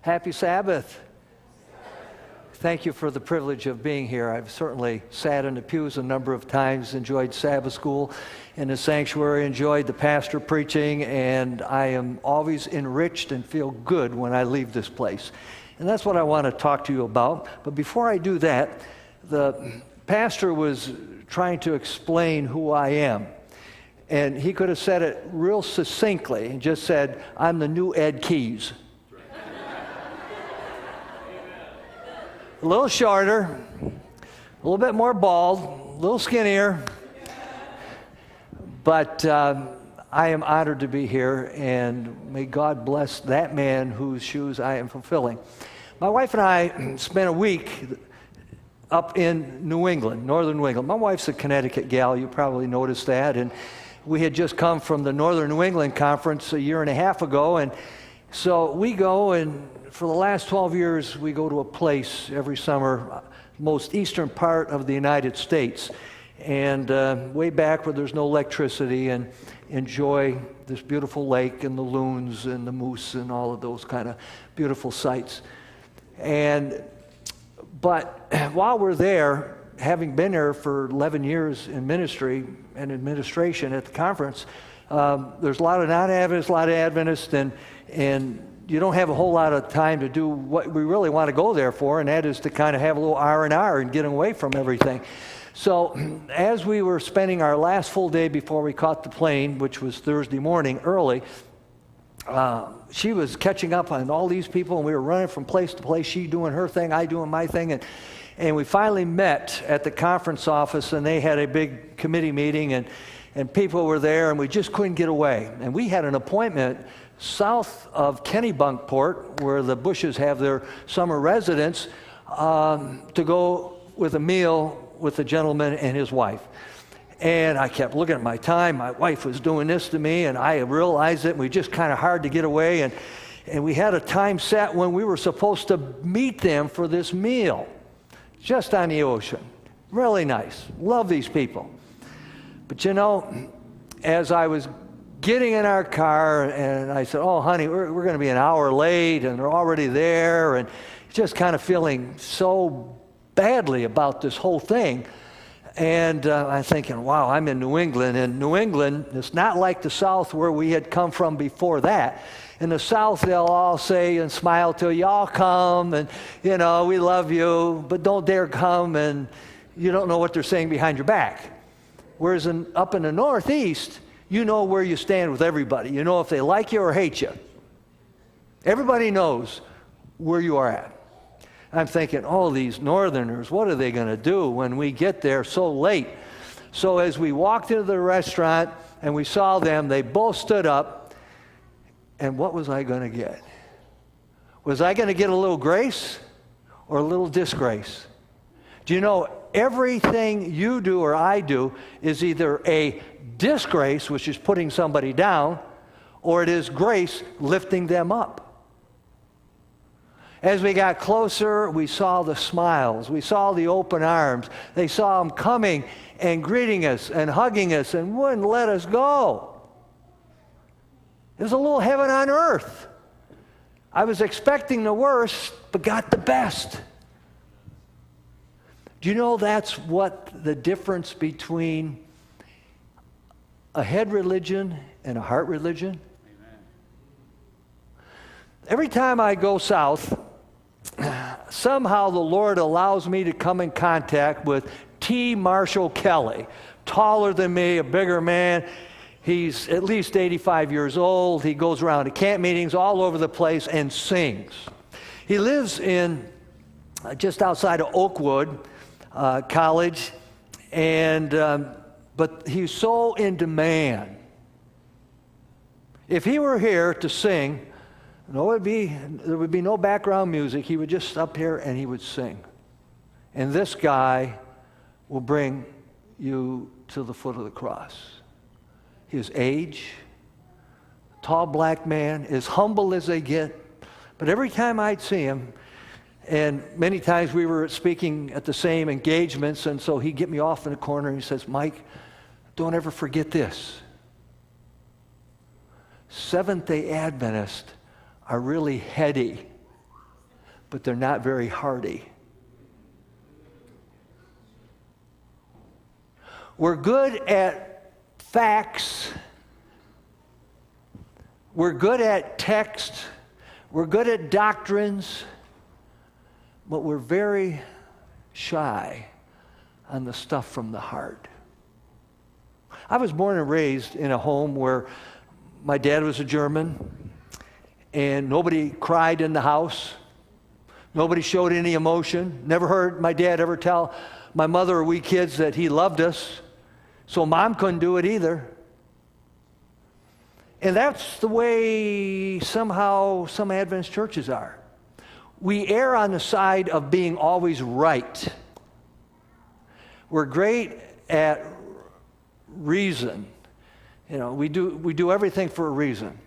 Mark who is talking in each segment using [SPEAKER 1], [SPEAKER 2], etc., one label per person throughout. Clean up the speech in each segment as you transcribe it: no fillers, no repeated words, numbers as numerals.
[SPEAKER 1] Happy Sabbath. Thank you for the privilege of being here. I've certainly sat in the pews a number of times, enjoyed Sabbath school in the sanctuary, enjoyed the pastor preaching, and I am always enriched and feel good when I leave this place. And that's what I want to talk to you about. But before I do that, the pastor was trying to explain who I am. And he could have said it real succinctly and just said, I'm the new Ed Keyes. A little shorter, a little bit more bald, a little skinnier, but I am honored to be here, and may God bless that man whose shoes I am fulfilling. My wife and I spent a week up in New England, northern New England. My wife's a Connecticut gal, you probably noticed that, and we had just come from the Northern New England Conference a year and a half ago, and so we go, and for the last 12 years, we go to a place every summer, most eastern part of the United States, and way back where there's no electricity, and enjoy this beautiful lake and the loons and the moose and all of those kind of beautiful sights. But while we're there, having been there for 11 years in ministry and administration at the conference, there's a lot of non-Adventists, a lot of Adventists, and you don't have a whole lot of time to do what we really want to go there for, and that is to kind of have a little R&R and get away from everything. So as we were spending our last full day before we caught the plane, which was Thursday morning early, she was catching up on all these people, and we were running from place to place, she doing her thing, I doing my thing, and we finally met at the conference office, and they had a big committee meeting, and people were there, and we just couldn't get away. And we had an appointment south of Kennebunkport, where the Bushes have their summer residence, to go with a meal with a gentleman and his wife. And I kept looking at my time. My wife was doing this to me, and I realized it. We just kind of hard to get away, and we had a time set when we were supposed to meet them for this meal, just on the ocean. Really nice. Love these people. But you know, as I was getting in our car, and I said, oh, honey, we're going to be an hour late, and they're already there, and just kind of feeling so badly about this whole thing. And I'm thinking, wow, I'm in New England, and New England is not like the South where we had come from before that. In the South, they'll all say and smile till y'all come, and, you know, we love you, but don't dare come, and you don't know what they're saying behind your back. Whereas up in the Northeast, you know where you stand with everybody. You know if they like you or hate you. Everybody knows where you are at. I'm thinking, oh, these Northerners, what are they going to do when we get there so late? So as we walked into the restaurant and we saw them, they both stood up, and what was I going to get? Was I going to get a little grace or a little disgrace? Do you know, everything you do or I do is either a disgrace, which is putting somebody down, or it is grace, lifting them up. As we got closer, we saw the smiles. We saw the open arms. They saw them coming and greeting us and hugging us and wouldn't let us go. It was a little heaven on earth. I was expecting the worst, but got the best. Do you know that's what the difference between a head religion and a heart religion? Amen. Every time I go south, somehow the Lord allows me to come in contact with T. Marshall Kelly, taller than me, a bigger man. He's at least 85 years old. He goes around to camp meetings all over the place and sings. He lives in just outside of Oakwood College, and but he's so in demand. If he were here to sing, there would be no background music. He would just up here and he would sing. And this guy will bring you to the foot of the cross. His age, tall black man, as humble as they get. But every time I'd see him, and many times we were speaking at the same engagements, and so he'd get me off in the corner and he says, Mike, don't ever forget this. Seventh-day Adventists are really heady. but they're not very hardy. We're good at facts. We're good at text. We're good at doctrines, but we're very shy on the stuff from the heart. I was born and raised in a home where my dad was a German, and nobody cried in the house. Nobody showed any emotion. Never heard my dad ever tell my mother or we kids that he loved us. So Mom couldn't do it either. And that's the way somehow some Adventist churches are. We err on the side of being always right. We're great at reason. You know, we do everything for a reason.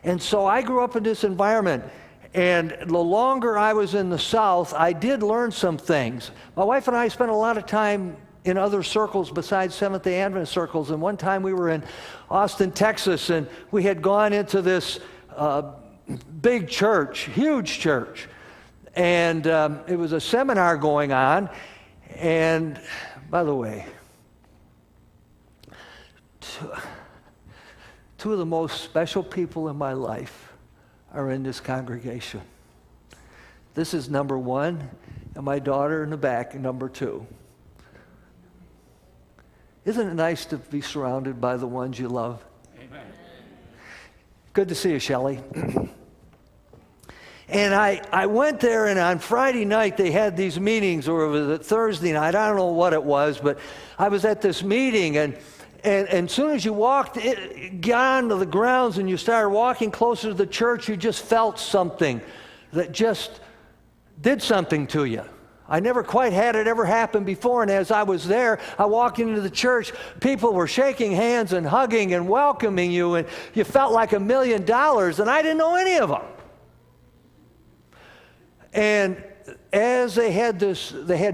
[SPEAKER 1] And so I grew up in this environment, and the longer I was in the South, I did learn some things. My wife and I spent a lot of time in other circles besides Seventh-day Adventist circles, and one time we were in Austin, Texas, and we had gone into this big church, huge church, and it was a seminar going on. And by the way, two of the most special people in my life are in this congregation. This is number one, and my daughter in the back, number two. Isn't it nice to be surrounded by the ones you love? Amen. Good to see you, Shelley. And I went there, and on Friday night they had these meetings, or was it Thursday night? I don't know what it was, but I was at this meeting, and as soon as you got onto the grounds and you started walking closer to the church, you just felt something that just did something to you. I never quite had it ever happen before, and as I was there, I walked into the church, people were shaking hands and hugging and welcoming you, and you felt like $1 million, and I didn't know any of them. And as they had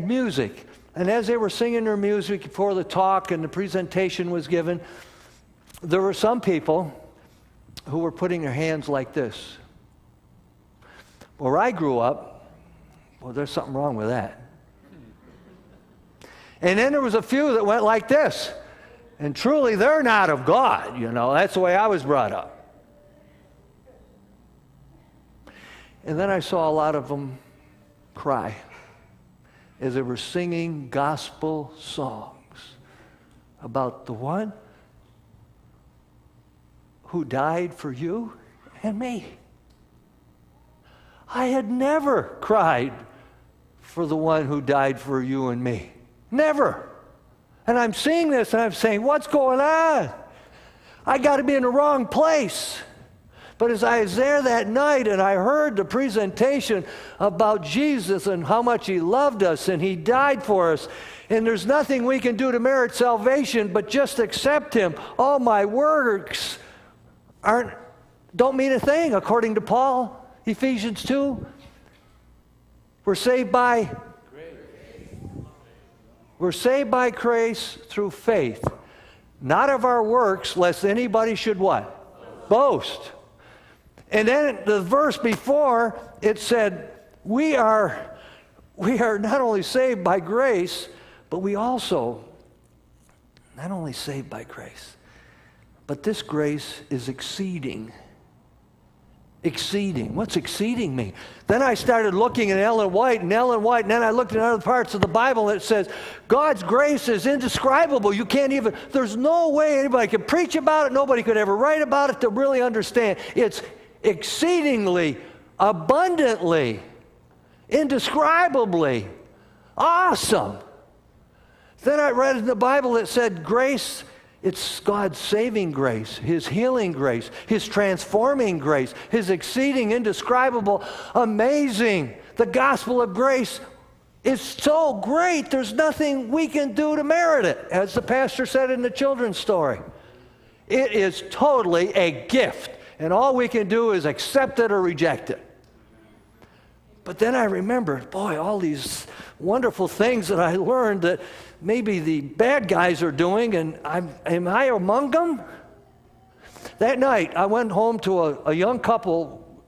[SPEAKER 1] music, and as they were singing their music before the talk and the presentation was given, there were some people who were putting their hands like this. Where I grew up, well, there's something wrong with that. And then there was a few that went like this. And truly, they're not of God, you know. That's the way I was brought up. And then I saw a lot of them cry as they were singing gospel songs about the one who died for you and me. I had never cried for the one who died for you and me. Never. And I'm seeing this and I'm saying, what's going on? I got to be in the wrong place. But as I was there that night and I heard the presentation about Jesus and how much He loved us and He died for us, and there's nothing we can do to merit salvation but just accept Him. All my works don't mean a thing, according to Paul, Ephesians 2. We're saved by grace through faith, not of our works, lest anybody should what? Boast. And then the verse before, it said, we are not only saved by grace, but we also, not only saved by grace, but this grace is exceeding. Exceeding. What's exceeding mean? Then I started looking at Ellen White, and then I looked at other parts of the Bible that says God's grace is indescribable. You can't even, there's no way anybody could preach about it, nobody could ever write about it to really understand. It's exceedingly, abundantly, indescribably awesome. Then I read in the Bible that said grace, it's God's saving grace, His healing grace, His transforming grace, His exceeding, indescribable, amazing. The gospel of grace is so great, there's nothing we can do to merit it, as the pastor said in the children's story. It is totally a gift, and all we can do is accept it or reject it. But then I remembered, boy, all these wonderful things that I learned that maybe the bad guys are doing, and am I among them? That night, I went home to a young couple.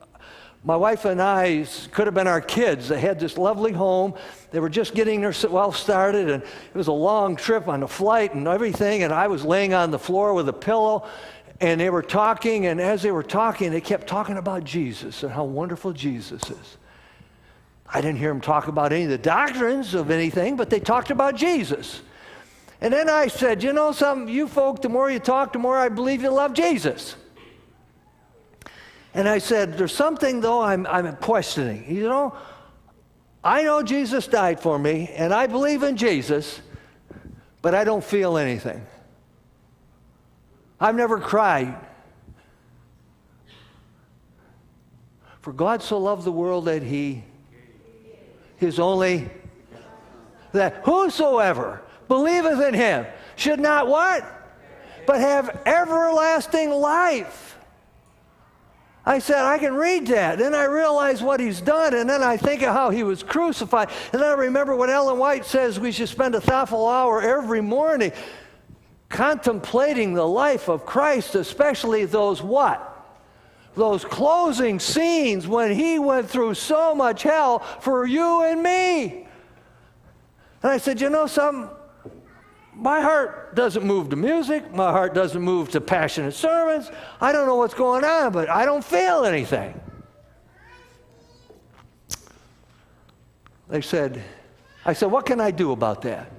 [SPEAKER 1] My wife and I could have been our kids. They had this lovely home. They were just getting themselves started, and it was a long trip on the flight and everything, and I was laying on the floor with a pillow, and they were talking, and as they were talking, they kept talking about Jesus and how wonderful Jesus is. I didn't hear them talk about any of the doctrines of anything, but they talked about Jesus. And then I said, you know something, you folk, the more you talk, the more I believe you love Jesus. And I said, there's something, though, I'm questioning. You know, I know Jesus died for me, and I believe in Jesus, but I don't feel anything. I've never cried. For God so loved the world that he, his only, that whosoever believeth in him should not what? But have everlasting life. I said, I can read that. Then I realize what he's done, and then I think of how he was crucified. And then I remember what Ellen White says we should spend a thoughtful hour every morning contemplating the life of Christ, especially those what? Those closing scenes when he went through so much hell for you and me. And I said, you know something? My heart doesn't move to music. My heart doesn't move to passionate sermons. I don't know what's going on, but I don't feel anything. I said, what can I do about that?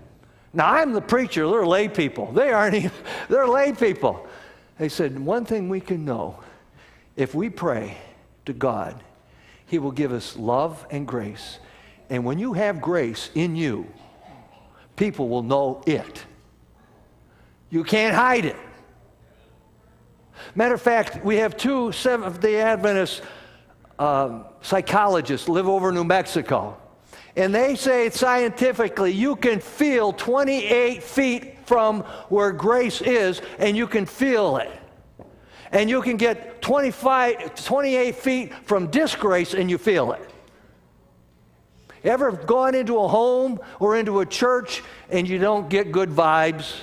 [SPEAKER 1] Now, I'm the preacher. They're lay people. They aren't even, they're lay people. They said, one thing we can know, if we pray to God, he will give us love and grace. And when you have grace in you, people will know it. You can't hide it. Matter of fact, we have two Seventh-day Adventist psychologists live over in New Mexico. And they say scientifically you can feel 28 feet from where grace is, and you can feel it. And you can get 28 feet from disgrace, and you feel it. Ever gone into a home or into a church and you don't get good vibes?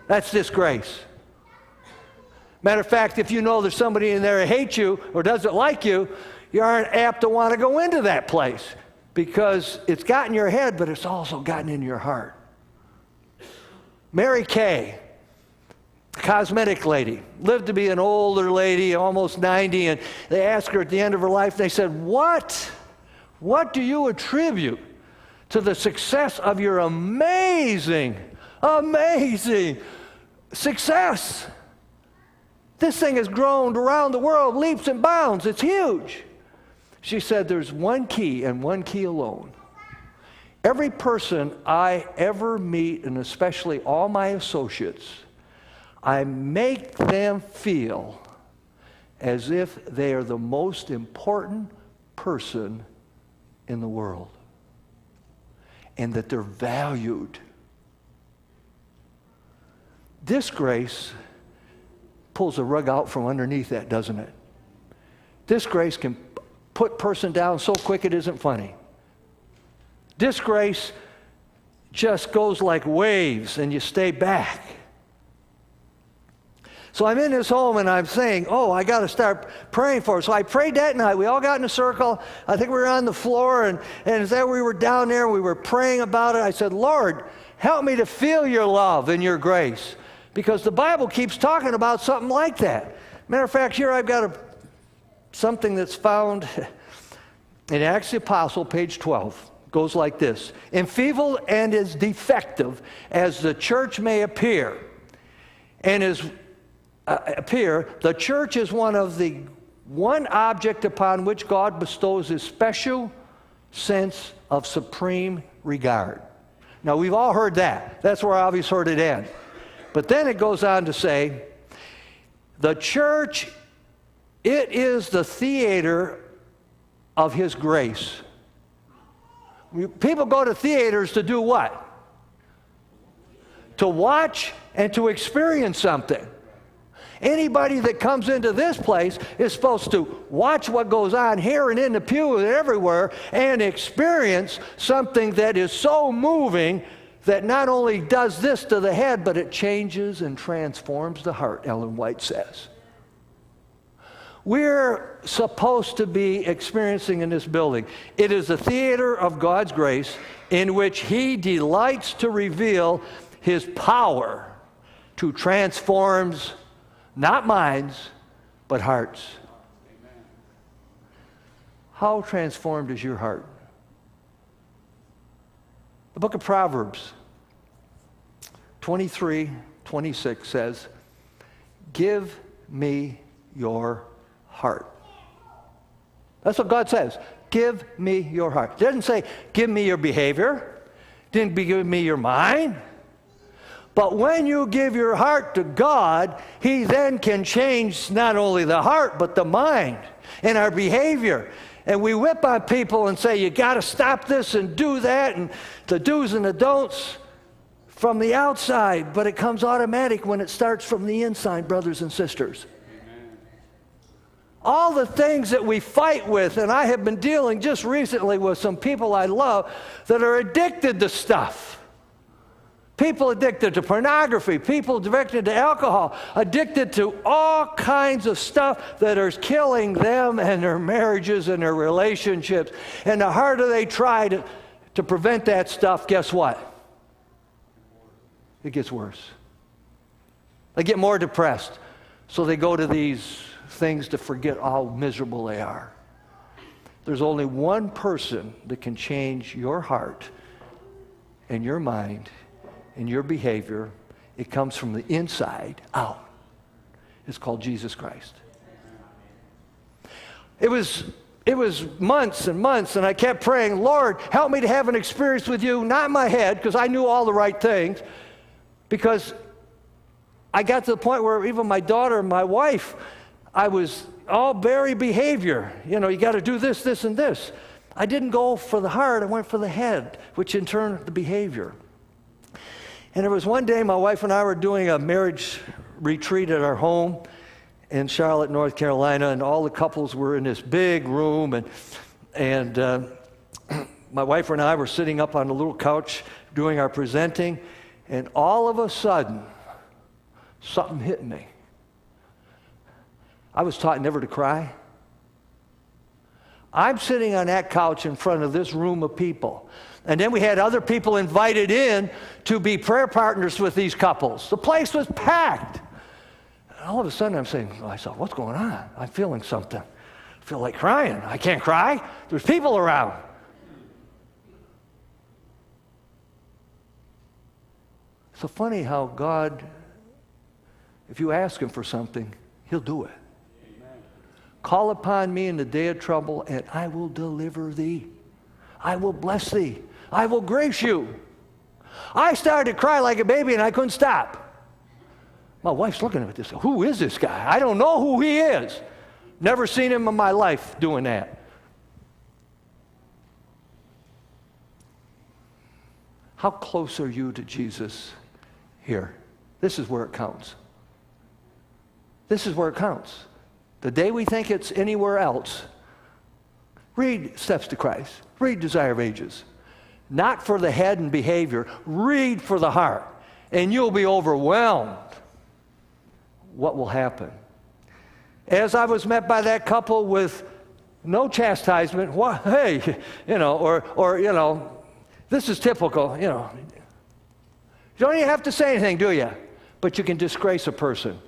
[SPEAKER 1] That's disgrace. Matter of fact, if you know there's somebody in there who hates you or doesn't like you, you aren't apt to want to go into that place because it's got in your head, but it's also gotten in your heart. Mary Kay, cosmetic lady, lived to be an older lady, almost 90, and they asked her at the end of her life, they said, What do you attribute to the success of your amazing success? This thing has grown around the world, leaps and bounds. It's huge. She said, there's one key and one key alone. Every person I ever meet, and especially all my associates, I make them feel as if they are the most important person in the world, and that they're valued. This grace pulls a rug out from underneath that, doesn't it? This grace can put a person down so quick it isn't funny. This grace just goes like waves and you stay back. So I'm in this home and I'm saying, I got to start praying for her. So I prayed that night. We all got in a circle. I think we were on the floor, and as we were down there, we were praying about it. I said, Lord, help me to feel your love and your grace, because the Bible keeps talking about something like that. Matter of fact, here I've got something that's found in Acts of the Apostle, page 12. It goes like this. Enfeebled and as defective as the church may appear, the church is one object upon which God bestows his special sense of supreme regard. Now, we've all heard that. That's where I've always heard it end. But then it goes on to say, the church, it is the theater of his grace. People go to theaters to do what? To watch and to experience something. Anybody that comes into this place is supposed to watch what goes on here and in the pew and everywhere and experience something that is so moving that not only does this to the head, but it changes and transforms the heart, Ellen White says. we're supposed to be experiencing in this building. It is a theater of God's grace in which He delights to reveal His power to transform not minds, but hearts. Amen. How transformed is your heart? The book of Proverbs 23:26 says, "Give me your heart." That's what God says. Give me your heart. It doesn't say, give me your behavior. It didn't give me your mind. But when you give your heart to God, He then can change not only the heart, but the mind and our behavior. And we whip on people and say, you got to stop this and do that, and the do's and the don'ts from the outside. But it comes automatic when it starts from the inside, brothers and sisters. All the things that we fight with, and I have been dealing just recently with some people I love that are addicted to stuff. People addicted to pornography, people addicted to alcohol, addicted to all kinds of stuff that is killing them and their marriages and their relationships. And the harder they try to prevent that stuff, guess what? It gets worse. They get more depressed. So they go to these things to forget how miserable they are. There's only one person that can change your heart and your mind and your behavior. It comes from the inside out. It's called Jesus Christ. It was months and months, and I kept praying, Lord, help me to have an experience with you, not in my head, because I knew all the right things, because I got to the point where even my daughter and my wife, I was all very behavior. You know, you got to do this, this, and this. I didn't go for the heart, I went for the head, which in turn, the behavior. And there was one day my wife and I were doing a marriage retreat at our home in Charlotte, North Carolina, and all the couples were in this big room, and my wife and I were sitting up on a little couch doing our presenting, and all of a sudden, something hit me. I was taught never to cry. I'm sitting on that couch in front of this room of people. And then we had other people invited in to be prayer partners with these couples. The place was packed. And all of a sudden I'm saying to myself, what's going on? I'm feeling something. I feel like crying. I can't cry. There's people around. It's so funny how God, if you ask Him for something, He'll do it. Call upon me in the day of trouble, and I will deliver thee. I will bless thee. I will grace you. I started to cry like a baby, and I couldn't stop. My wife's looking at this. Who is this guy? I don't know who he is. Never seen him in my life doing that. How close are you to Jesus here? This is where it counts. This is where it counts. The day we think it's anywhere else, read Steps to Christ. Read Desire of Ages. Not for the head and behavior. Read for the heart. And you'll be overwhelmed. What will happen? As I was met by that couple with no chastisement, what, hey, you know, or you know, this is typical, you know. You don't even have to say anything, do you? But you can disgrace a person.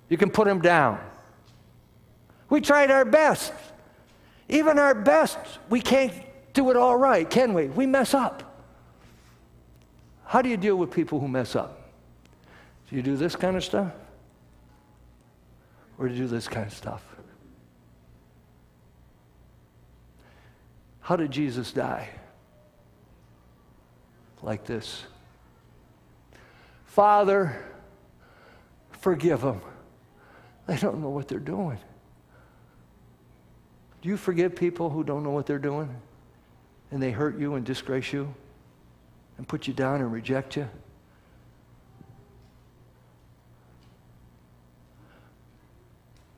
[SPEAKER 1] You can put him down. We tried our best. Even our best, we can't do it all right, can we? We mess up. How do you deal with people who mess up? Do you do this kind of stuff? Or do you do this kind of stuff? How did Jesus die? Like this. Father, forgive them. They don't know what they're doing. Do you forgive people who don't know what they're doing? And they hurt you and disgrace you and put you down and reject you?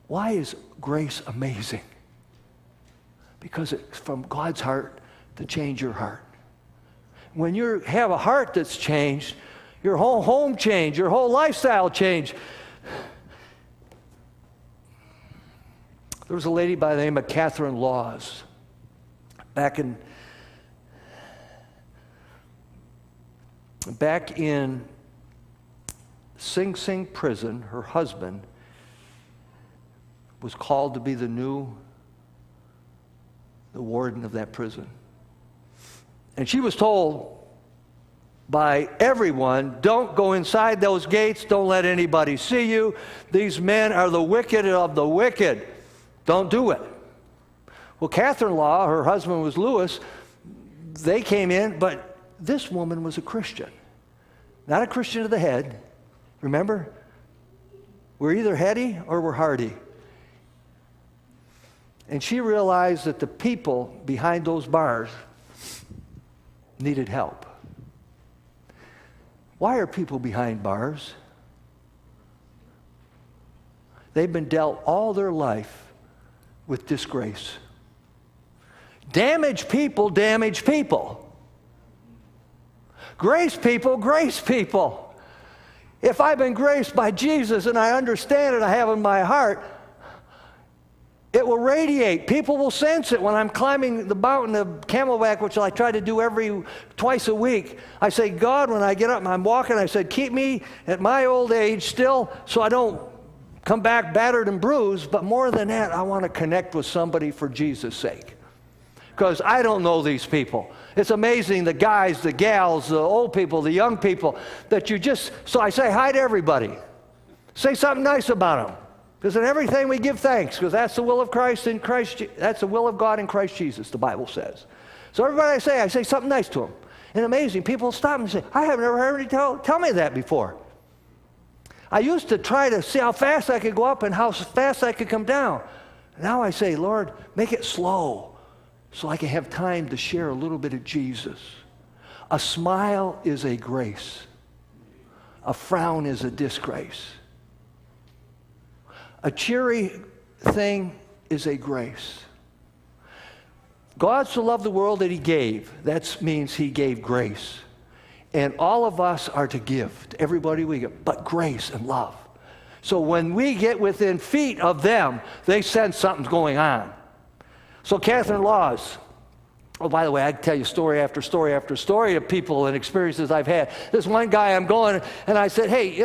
[SPEAKER 1] Why is grace amazing? Because it's from God's heart to change your heart. When you have a heart that's changed, your whole home changed, your whole lifestyle changed. There was a lady by the name of Catherine Laws. Back in Sing Sing prison, her husband was called to be the warden of that prison. And she was told by everyone, don't go inside those gates, don't let anybody see you. These men are the wicked of the wicked. Don't do it. Well, Catherine Law, her husband was Lewis, they came in, but this woman was a Christian. Not a Christian of the head. Remember? We're either heady or we're hardy. And she realized that the people behind those bars needed help. Why are people behind bars? They've been dealt all their life with disgrace. Damaged people damage people. Grace people grace people. If I've been graced by Jesus and I understand it, I have in my heart, it will radiate. People will sense it. When I'm climbing the mountain of Camelback, which I try to do twice a week, I say, God, when I get up and I'm walking, I said, keep me at my old age still so I don't come back battered and bruised. But more than that, I want to connect with somebody for Jesus' sake. Because I don't know these people. It's amazing, the guys, the gals, the old people, the young people, that so I say hi to everybody. Say something nice about them. Because in everything we give thanks, because that's the will of Christ in Christ. That's the will of God in Christ Jesus, the Bible says. So everybody I say something nice to them. And amazing, people stop and say, I have never heard anybody tell me that before. I used to try to see how fast I could go up and how fast I could come down. Now I say, Lord, make it slow so I can have time to share a little bit of Jesus. A smile is a grace. A frown is a disgrace. A cheery thing is a grace. God so loved the world that he gave. That means he gave grace. And all of us are to give to everybody we give, but grace and love. So when we get within feet of them, they sense something's going on. So Catherine Laws, oh, by the way, I can tell you story after story after story of people and experiences I've had. This one guy, I'm going, and I said, hey,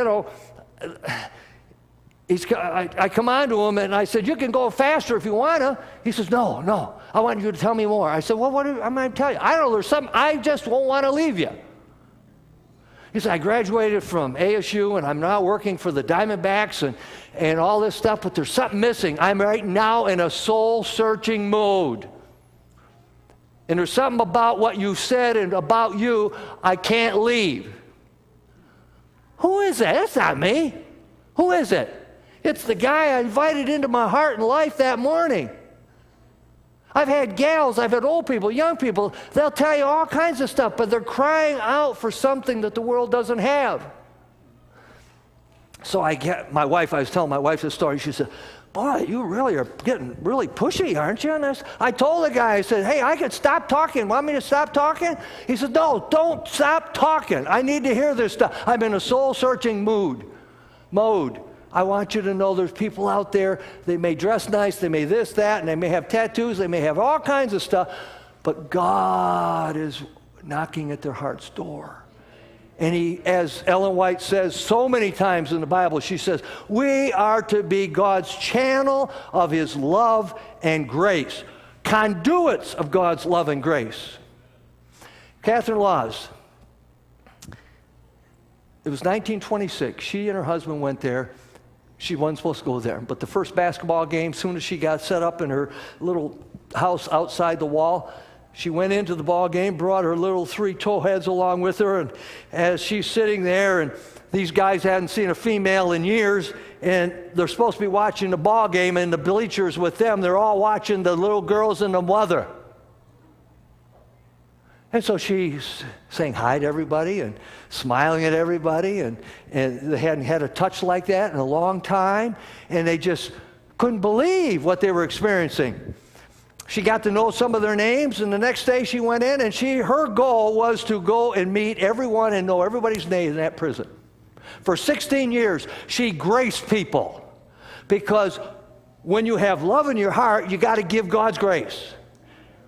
[SPEAKER 1] I come on to him and I said, you can go faster if you want to. He says, no, I want you to tell me more. I said, well, what am I going to tell you? I don't know, there's something, I just won't want to leave you. He said, I graduated from ASU and I'm now working for the Diamondbacks and all this stuff, but there's something missing. I'm right now in a soul-searching mode. And there's something about what you said and about you, I can't leave. Who is that? That's not me. Who is it? It's the guy I invited into my heart and life that morning. I've had gals, I've had old people, young people, they'll tell you all kinds of stuff, but they're crying out for something that the world doesn't have. So I was telling my wife this story. She said, boy, you really are getting really pushy, aren't you, on this? I told the guy, I said, hey, I could stop talking. Want me to stop talking? He said, no, don't stop talking. I need to hear this stuff. I'm in a soul-searching mode. I want you to know there's people out there, they may dress nice, they may this, that, and they may have tattoos, they may have all kinds of stuff, but God is knocking at their heart's door. And he, as Ellen White says so many times in the Bible, she says, we are to be God's channel of his love and grace, conduits of God's love and grace. Catherine Laws, it was 1926. She and her husband went there. She wasn't supposed to go there. But the first basketball game, soon as she got set up in her little house outside the wall, she went into the ball game, brought her little 3 towheads along with her, and as she's sitting there, and these guys hadn't seen a female in years, and they're supposed to be watching the ball game, and the bleachers with them, they're all watching the little girls and the mother. And so she's saying hi to everybody and smiling at everybody, and they hadn't had a touch like that in a long time, and they just couldn't believe what they were experiencing. She got to know some of their names, and the next day she went in, and her goal was to go and meet everyone and know everybody's name in that prison. For 16 years, she graced people, because When you have love in your heart, you got to give God's grace.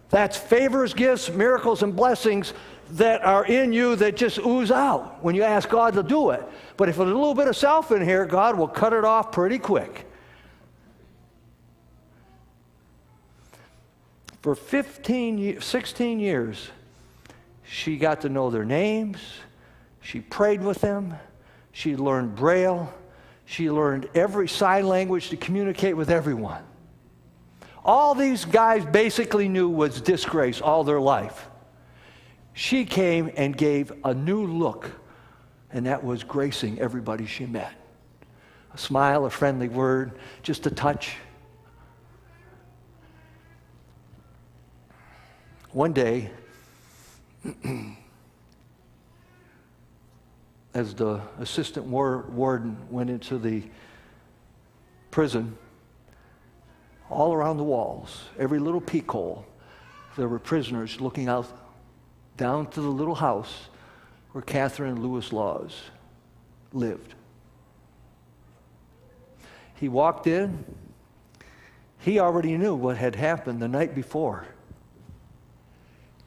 [SPEAKER 1] That's favors, gifts, miracles, and blessings that are in you that just ooze out when you ask God to do it. But if there's a little bit of self in here, God will cut it off pretty quick. For 16 years, she got to know their names. She prayed with them. She learned Braille. She learned every sign language to communicate with everyone. All these guys basically knew was disgrace all their life. She came and gave a new look, and that was gracing everybody she met. A smile, a friendly word, just a touch. One day, as the assistant warden went into the prison, all around the walls, every little peek hole, there were prisoners looking out down to the little house where Catherine and Louis Laws lived. He walked in. He already knew what had happened the night before.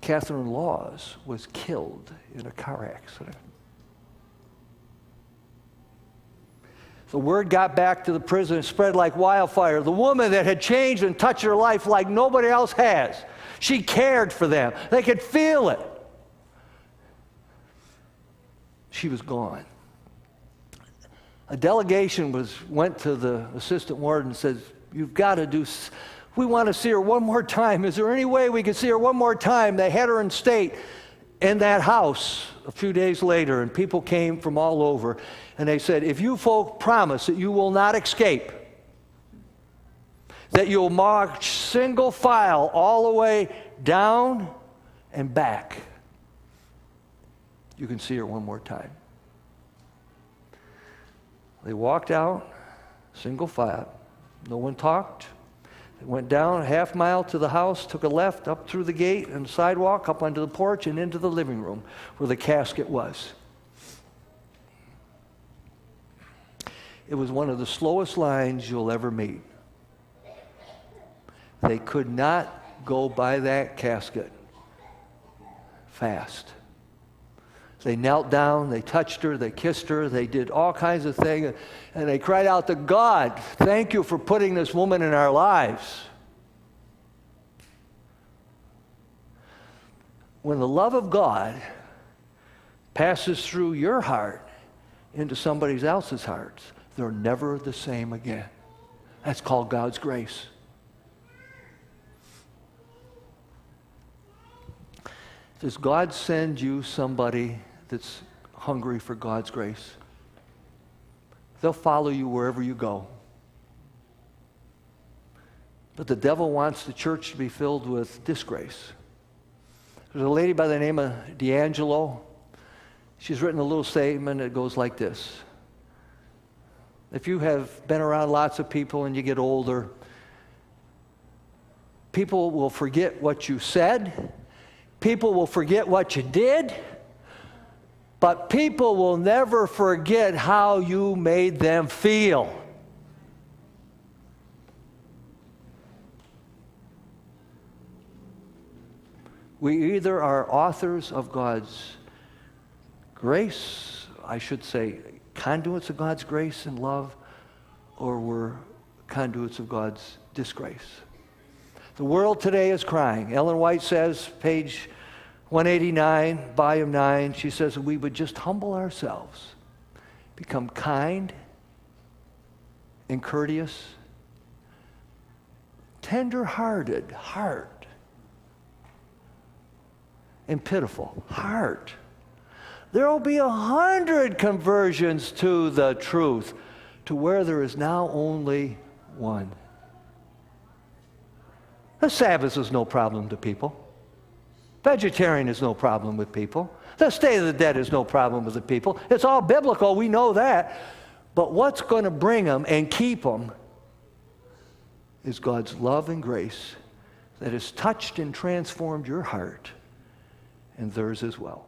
[SPEAKER 1] Catherine Laws was killed in a car accident. The word got back to the prison and spread like wildfire. The woman that had changed and touched her life like nobody else has. She cared for them. They could feel it. She was gone. A delegation went to the assistant warden and said, "You've got to do, we want to see her one more time. Is there any way we can see her one more time?" They had her in state in that house a few days later, and people came from all over, and they said, "If you folk promise that you will not escape, that you'll march single file all the way down and back, you can see her one more time." They walked out, single file. No one talked. They went down a half mile to the house, took a left up through the gate and the sidewalk, up onto the porch and into the living room where the casket was. It was one of the slowest lines you'll ever meet. They could not go by that casket fast. They knelt down, they touched her, they kissed her, they did all kinds of things, and they cried out to God, "Thank you for putting this woman in our lives." When the love of God passes through your heart into somebody else's heart, they're never the same again. That's called God's grace. Does God send you somebody that's hungry for God's grace? They'll follow you wherever you go. But the devil wants the church to be filled with disgrace. There's a lady by the name of D'Angelo. She's written a little statement that goes like this. If you have been around lots of people and you get older, people will forget what you said. People will forget what you did, but people will never forget how you made them feel. We either are authors of God's grace, I should say conduits of God's grace and love, or we're conduits of God's disgrace. The world today is crying. Ellen White says, page 189, volume 9, she says, we would just humble ourselves, become kind and courteous, tender-hearted, heart, and pitiful, heart. There will be 100 conversions to the truth, to where there is now only one. The Sabbath is no problem to people. Vegetarian is no problem with people. The state of the dead is no problem with the people. It's all biblical, we know that. But what's going to bring them and keep them is God's love and grace that has touched and transformed your heart and theirs as well.